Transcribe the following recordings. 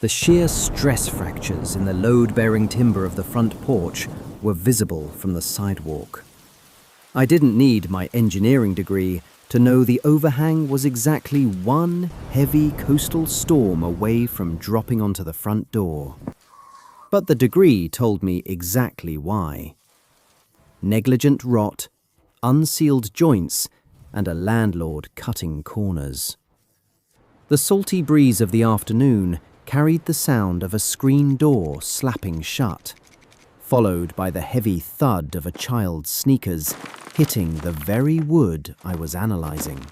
The sheer stress fractures in the load-bearing timber of the front porch were visible from the sidewalk. I didn't need my engineering degree to know the overhang was exactly one heavy coastal storm away from dropping onto the front door. But the degree told me exactly why. Negligent rot, unsealed joints, and a landlord cutting corners. The salty breeze of the afternoon carried the sound of a screen door slapping shut, followed by the heavy thud of a child's sneakers hitting the very wood I was analysing.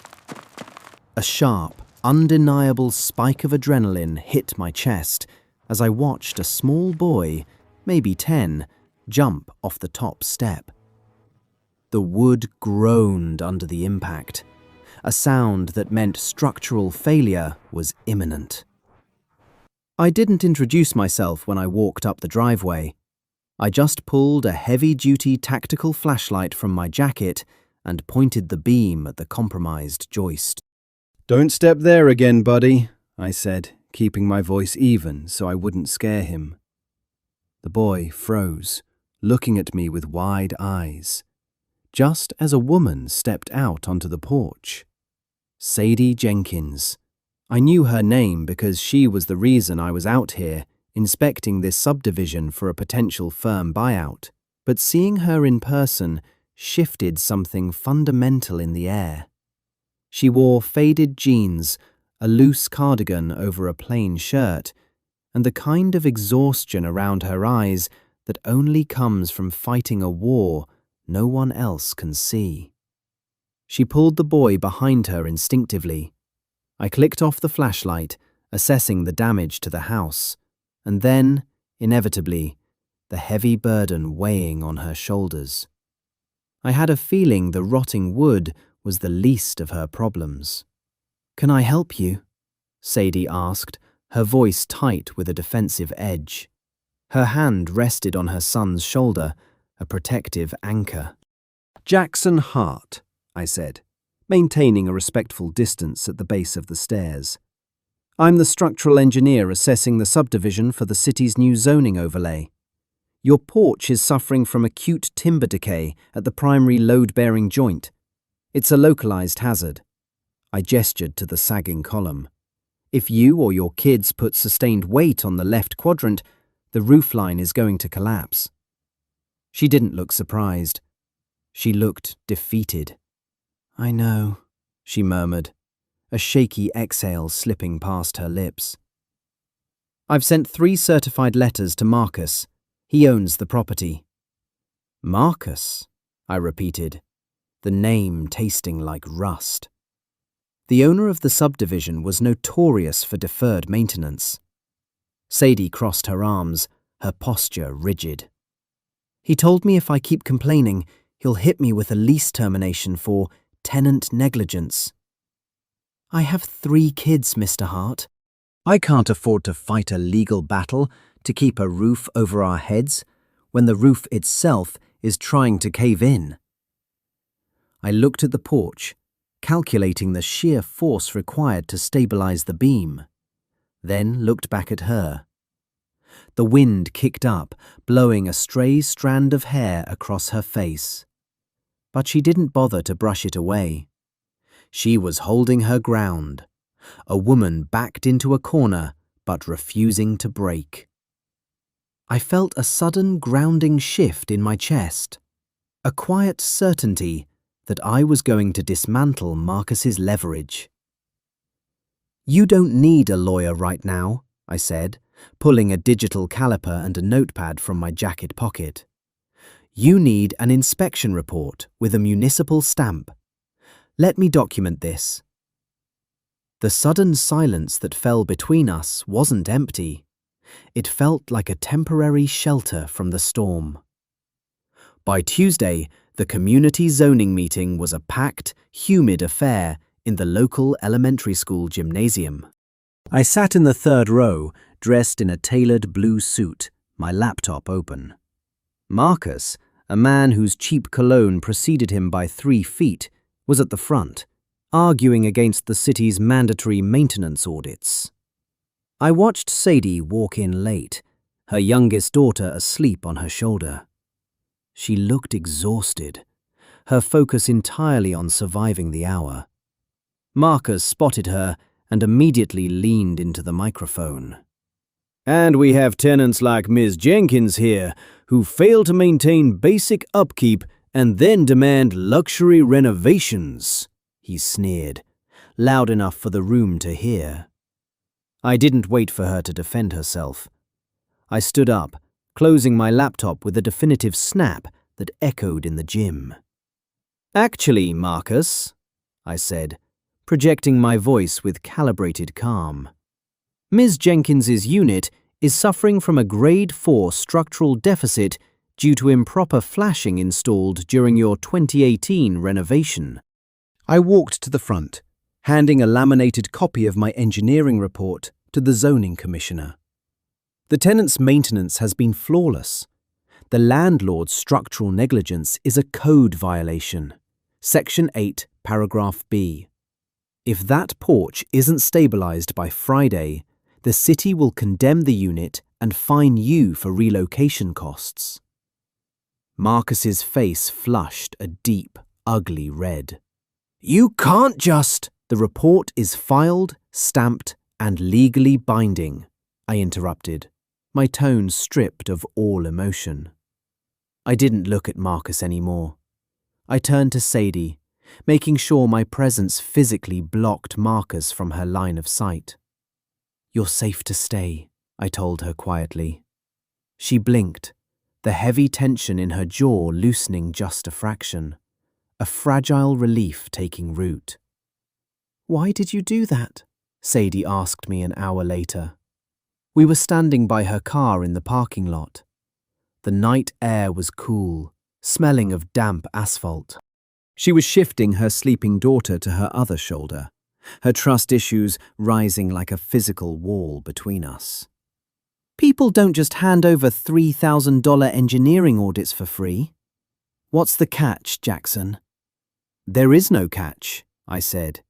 A sharp, undeniable spike of adrenaline hit my chest as I watched a small boy, maybe 10, jump off the top step. The wood groaned under the impact, a sound that meant structural failure was imminent. I didn't introduce myself when I walked up the driveway. I just pulled a heavy-duty tactical flashlight from my jacket and pointed the beam at the compromised joist. "Don't step there again, buddy," I said, keeping my voice even so I wouldn't scare him. The boy froze, looking at me with wide eyes, just as a woman stepped out onto the porch. Sadie Jenkins. I knew her name because she was the reason I was out here, inspecting this subdivision for a potential firm buyout. But seeing her in person shifted something fundamental in the air. She wore faded jeans, a loose cardigan over a plain shirt, and the kind of exhaustion around her eyes that only comes from fighting a war no one else can see. She pulled the boy behind her instinctively. I clicked off the flashlight, assessing the damage to the house, and then, inevitably, the heavy burden weighing on her shoulders. I had a feeling the rotting wood was the least of her problems. "Can I help you?" Sadie asked, her voice tight with a defensive edge. Her hand rested on her son's shoulder, a protective anchor. "Jackson Hart," I said, maintaining a respectful distance at the base of the stairs. "I'm the structural engineer assessing the subdivision for the city's new zoning overlay. Your porch is suffering from acute timber decay at the primary load-bearing joint. It's a localized hazard." I gestured to the sagging column. "If you or your kids put sustained weight on the left quadrant, the roofline is going to collapse." She didn't look surprised. She looked defeated. "I know," she murmured, a shaky exhale slipping past her lips. "I've sent 3 certified letters to Marcus. He owns the property." "Marcus," I repeated, the name tasting like rust. The owner of the subdivision was notorious for deferred maintenance. Sadie crossed her arms, her posture rigid. "He told me if I keep complaining, he'll hit me with a lease termination for tenant negligence." "I have 3 kids, Mr. Hart. I can't afford to fight a legal battle to keep a roof over our heads when the roof itself is trying to cave in." I looked at the porch, calculating the sheer force required to stabilize the beam, then looked back at her. The wind kicked up, blowing a stray strand of hair across her face. But she didn't bother to brush it away. She was holding her ground, a woman backed into a corner but refusing to break. I felt a sudden grounding shift in my chest, a quiet certainty that I was going to dismantle Marcus's leverage. "You don't need a lawyer right now," I said, pulling a digital caliper and a notepad from my jacket pocket. "You need an inspection report with a municipal stamp. Let me document this." The sudden silence that fell between us wasn't empty. It felt like a temporary shelter from the storm. By Tuesday, the community zoning meeting was a packed, humid affair in the local elementary school gymnasium. I sat in the 3rd row, dressed in a tailored blue suit, my laptop open. Marcus, a man whose cheap cologne preceded him by 3 feet, was at the front, arguing against the city's mandatory maintenance audits. I watched Sadie walk in late, her youngest daughter asleep on her shoulder. She looked exhausted, her focus entirely on surviving the hour. Marcus spotted her and immediately leaned into the microphone. "And we have tenants like Ms. Jenkins here, who fail to maintain basic upkeep and then demand luxury renovations," he sneered, loud enough for the room to hear. I didn't wait for her to defend herself. I stood up, closing my laptop with a definitive snap that echoed in the gym. "Actually, Marcus," I said, projecting my voice with calibrated calm, "Ms. Jenkins's unit is suffering from a grade 4 structural deficit due to improper flashing installed during your 2018 renovation." I walked to the front, handing a laminated copy of my engineering report to the zoning commissioner. "The tenant's maintenance has been flawless. The landlord's structural negligence is a code violation. Section 8, paragraph B. If that porch isn't stabilized by Friday, the city will condemn the unit and fine you for relocation costs." Marcus's face flushed a deep, ugly red. "You can't just—" "The report is filed, stamped, and legally binding," I interrupted, my tone stripped of all emotion. I didn't look at Marcus anymore. I turned to Sadie, making sure my presence physically blocked Marcus from her line of sight. "You're safe to stay," I told her quietly. She blinked, the heavy tension in her jaw loosening just a fraction, a fragile relief taking root. "Why did you do that?" Sadie asked me an hour later. We were standing by her car in the parking lot. The night air was cool, smelling of damp asphalt. She was shifting her sleeping daughter to her other shoulder, her trust issues rising like a physical wall between us. "People don't just hand over $3,000 engineering audits for free. What's the catch, Jackson?" "There is no catch," I said,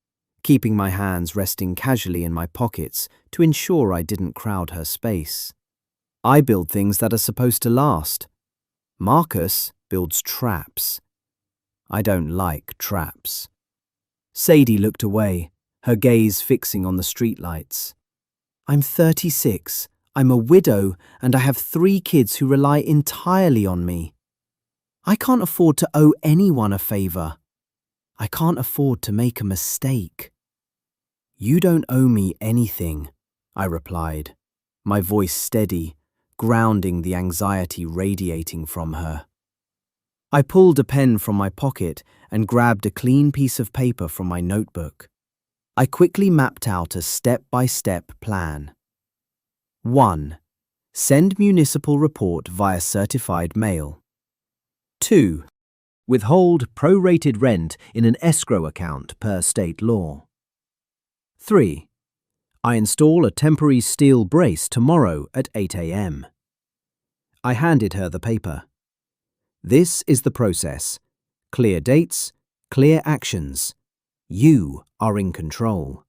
keeping my hands resting casually in my pockets to ensure I didn't crowd her space. "I build things that are supposed to last. Marcus builds traps. I don't like traps." Sadie looked away, her gaze fixing on the streetlights. "I'm 36, I'm a widow, and I have 3 kids who rely entirely on me. I can't afford to owe anyone a favor. I can't afford to make a mistake." "You don't owe me anything," I replied, my voice steady, grounding the anxiety radiating from her. I pulled a pen from my pocket and grabbed a clean piece of paper from my notebook. I quickly mapped out a step-by-step plan. 1. Send municipal report via certified mail. 2. Withhold prorated rent in an escrow account per state law. 3. I install a temporary steel brace tomorrow at 8 a.m. I handed her the paper. "This is the process. Clear dates, clear actions. You are in control."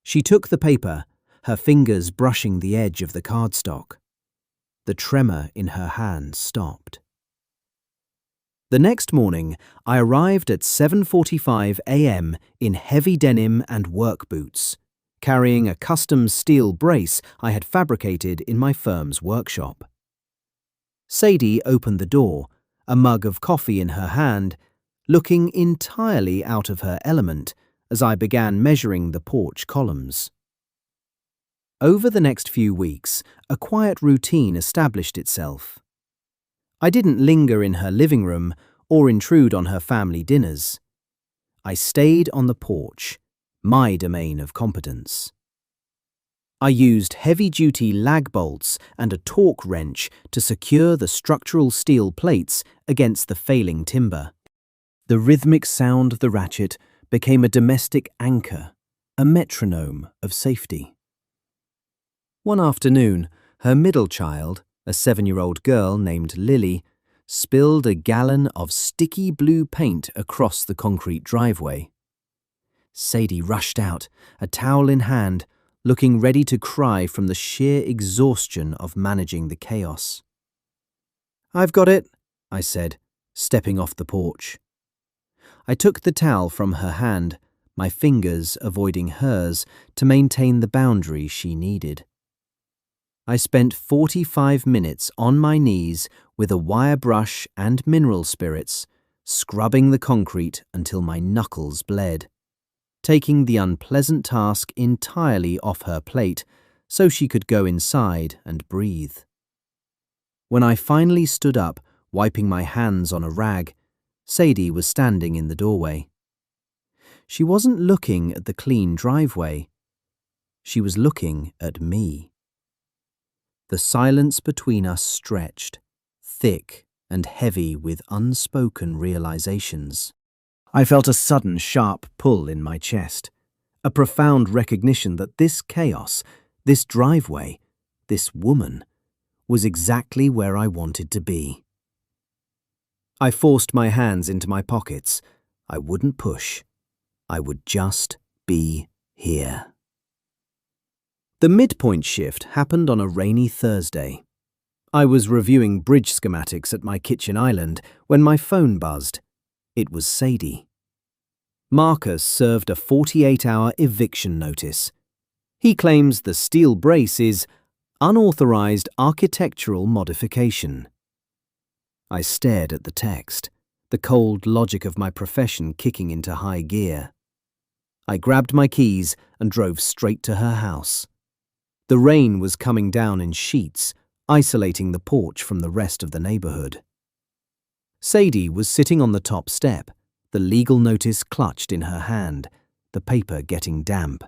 She took the paper, her fingers brushing the edge of the cardstock. The tremor in her hand stopped. The next morning, I arrived at 7:45 a.m. in heavy denim and work boots, carrying a custom steel brace I had fabricated in my firm's workshop. Sadie opened the door, a mug of coffee in her hand, looking entirely out of her element as I began measuring the porch columns. Over the next few weeks, a quiet routine established itself. I didn't linger in her living room or intrude on her family dinners. I stayed on the porch, my domain of competence. I used heavy-duty lag bolts and a torque wrench to secure the structural steel plates against the failing timber. The rhythmic sound of the ratchet became a domestic anchor, a metronome of safety. One afternoon, her middle child, a 7-year-old girl named Lily, spilled a gallon of sticky blue paint across the concrete driveway. Sadie rushed out, a towel in hand, looking ready to cry from the sheer exhaustion of managing the chaos. "I've got it," I said, stepping off the porch. I took the towel from her hand, my fingers avoiding hers to maintain the boundary she needed. I spent 45 minutes on my knees with a wire brush and mineral spirits, scrubbing the concrete until my knuckles bled, taking the unpleasant task entirely off her plate so she could go inside and breathe. When I finally stood up, wiping my hands on a rag, Sadie was standing in the doorway. She wasn't looking at the clean driveway. She was looking at me. The silence between us stretched, thick and heavy with unspoken realizations. I felt a sudden sharp pull in my chest, a profound recognition that this chaos, this driveway, this woman, was exactly where I wanted to be. I forced my hands into my pockets. I wouldn't push. I would just be here. The midpoint shift happened on a rainy Thursday. I was reviewing bridge schematics at my kitchen island when my phone buzzed. It was Sadie. Marcus served a 48-hour eviction notice. He claims the steel brace is unauthorized architectural modification. I stared at the text, the cold logic of my profession kicking into high gear. I grabbed my keys and drove straight to her house. The rain was coming down in sheets, isolating the porch from the rest of the neighborhood. Sadie was sitting on the top step, the legal notice clutched in her hand, the paper getting damp.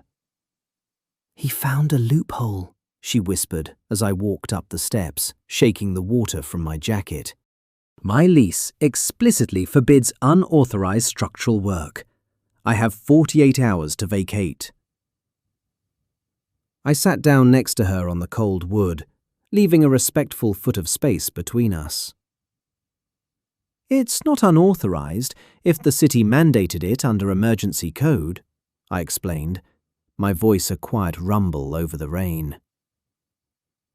"He found a loophole," she whispered as I walked up the steps, shaking the water from my jacket. "My lease explicitly forbids unauthorized structural work. I have 48 hours to vacate." I sat down next to her on the cold wood, leaving a respectful foot of space between us. "It's not unauthorized if the city mandated it under emergency code," I explained, my voice a quiet rumble over the rain.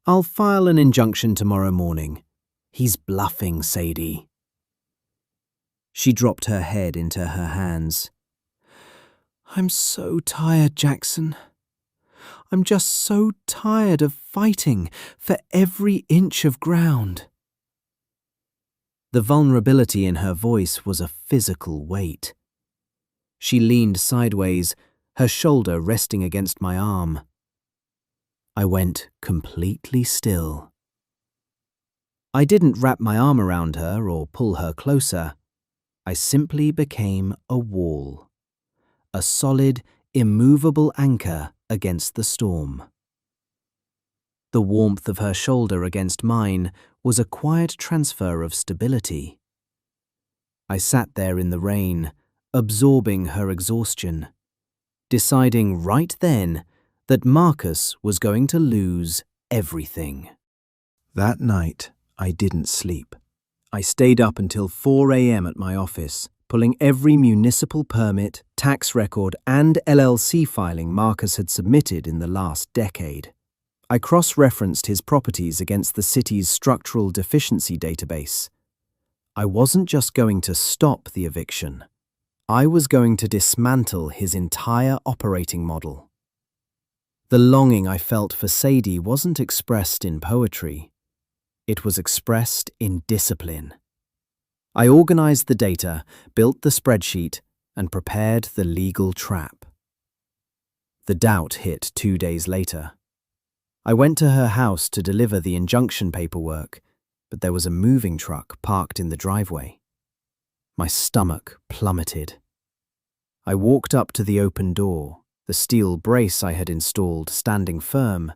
"I'll file an injunction tomorrow morning. He's bluffing, Sadie." She dropped her head into her hands. "I'm so tired, Jackson. I'm just so tired of fighting for every inch of ground." The vulnerability in her voice was a physical weight. She leaned sideways, her shoulder resting against my arm. I went completely still. I didn't wrap my arm around her or pull her closer. I simply became a wall, a solid, immovable anchor against the storm. The warmth of her shoulder against mine was a quiet transfer of stability. I sat there in the rain, absorbing her exhaustion, deciding right then that Marcus was going to lose everything. That night, I didn't sleep. I stayed up until 4 a.m. at my office, pulling every municipal permit, tax record, and LLC filing Marcus had submitted in the last decade. I cross-referenced his properties against the city's structural deficiency database. I wasn't just going to stop the eviction. I was going to dismantle his entire operating model. The longing I felt for Sadie wasn't expressed in poetry. It was expressed in discipline. I organized the data, built the spreadsheet, and prepared the legal trap. The doubt hit 2 days later. I went to her house to deliver the injunction paperwork, but there was a moving truck parked in the driveway. My stomach plummeted. I walked up to the open door, the steel brace I had installed standing firm,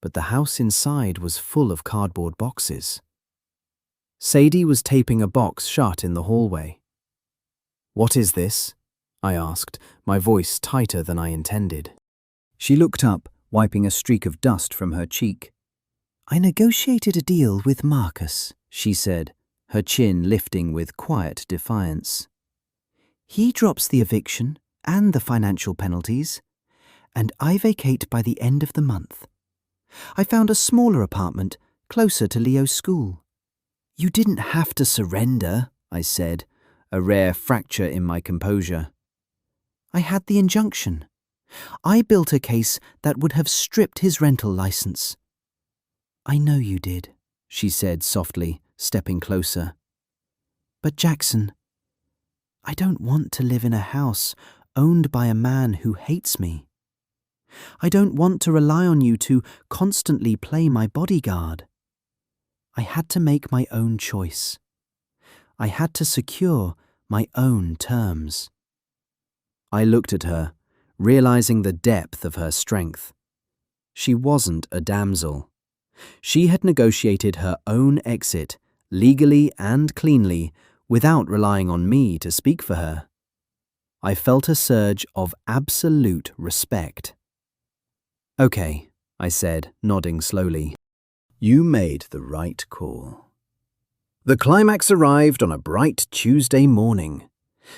but the house inside was full of cardboard boxes. Sadie was taping a box shut in the hallway. "What is this?" I asked, my voice tighter than I intended. She looked up, wiping a streak of dust from her cheek. "I negotiated a deal with Marcus," she said, her chin lifting with quiet defiance. "He drops the eviction and the financial penalties, and I vacate by the end of the month. I found a smaller apartment closer to Leo's school." "You didn't have to surrender," I said, a rare fracture in my composure. "I had the injunction. I built a case that would have stripped his rental license." "I know you did," she said softly, stepping closer. "But Jackson, I don't want to live in a house owned by a man who hates me. I don't want to rely on you to constantly play my bodyguard. I had to make my own choice. I had to secure my own terms." I looked at her, realizing the depth of her strength. She wasn't a damsel. She had negotiated her own exit, legally and cleanly, without relying on me to speak for her. I felt a surge of absolute respect. "Okay," I said, nodding slowly. "You made the right call." The climax arrived on a bright Tuesday morning.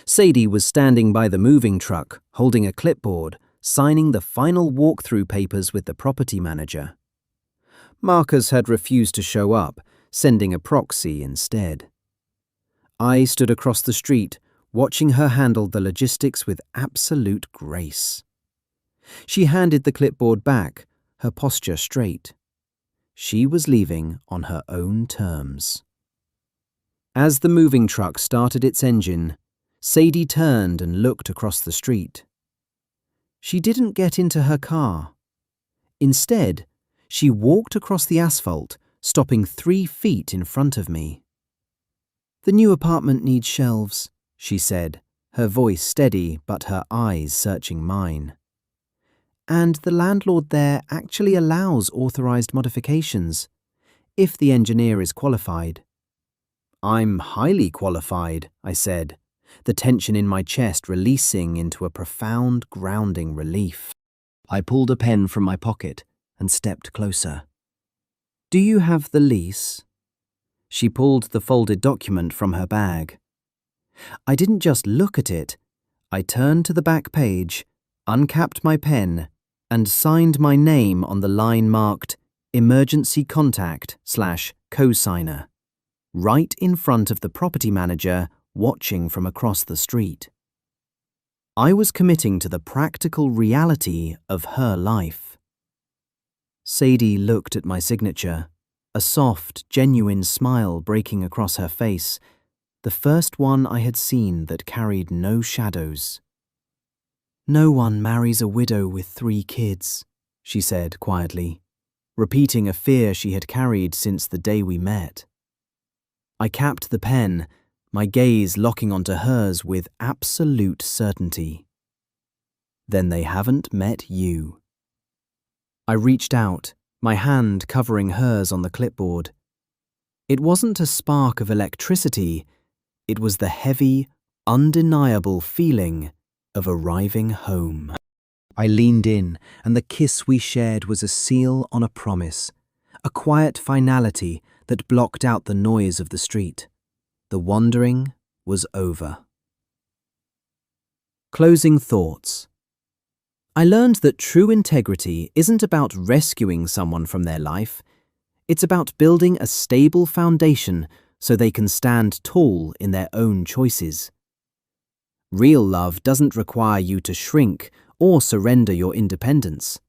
Sadie was standing by the moving truck, holding a clipboard, signing the final walkthrough papers with the property manager. Marcus had refused to show up, sending a proxy instead. I stood across the street, watching her handle the logistics with absolute grace. She handed the clipboard back, her posture straight. She was leaving on her own terms. As the moving truck started its engine, Sadie turned and looked across the street. She didn't get into her car. Instead, she walked across the asphalt, stopping 3 feet in front of me. "The new apartment needs shelves," she said, her voice steady but her eyes searching mine. "And the landlord there actually allows authorized modifications, if the engineer is qualified." "I'm highly qualified," I said, the tension in my chest releasing into a profound, grounding relief. I pulled a pen from my pocket and stepped closer. "Do you have the lease?" She pulled the folded document from her bag. I didn't just look at it. I turned to the back page, uncapped my pen, and signed my name on the line marked Emergency Contact / Co-signer, right in front of the property manager watching from across the street. I was committing to the practical reality of her life. Sadie looked at my signature, a soft, genuine smile breaking across her face, the first one I had seen that carried no shadows. "No one marries a widow with 3 kids," she said quietly, repeating a fear she had carried since the day we met. I capped the pen, my gaze locking onto hers with absolute certainty. "Then they haven't met you." I reached out, my hand covering hers on the clipboard. It wasn't a spark of electricity, it was the heavy, undeniable feeling of arriving home. I leaned in, and the kiss we shared was a seal on a promise, a quiet finality that blocked out the noise of the street. The wandering was over. Closing thoughts. I learned that true integrity isn't about rescuing someone from their life. It's about building a stable foundation so they can stand tall in their own choices. Real love doesn't require you to shrink or surrender your independence.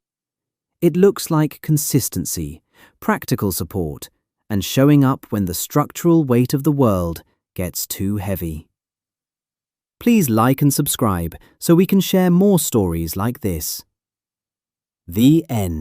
It looks like consistency, practical support, and showing up when the structural weight of the world gets too heavy. Please like and subscribe so we can share more stories like this. The end.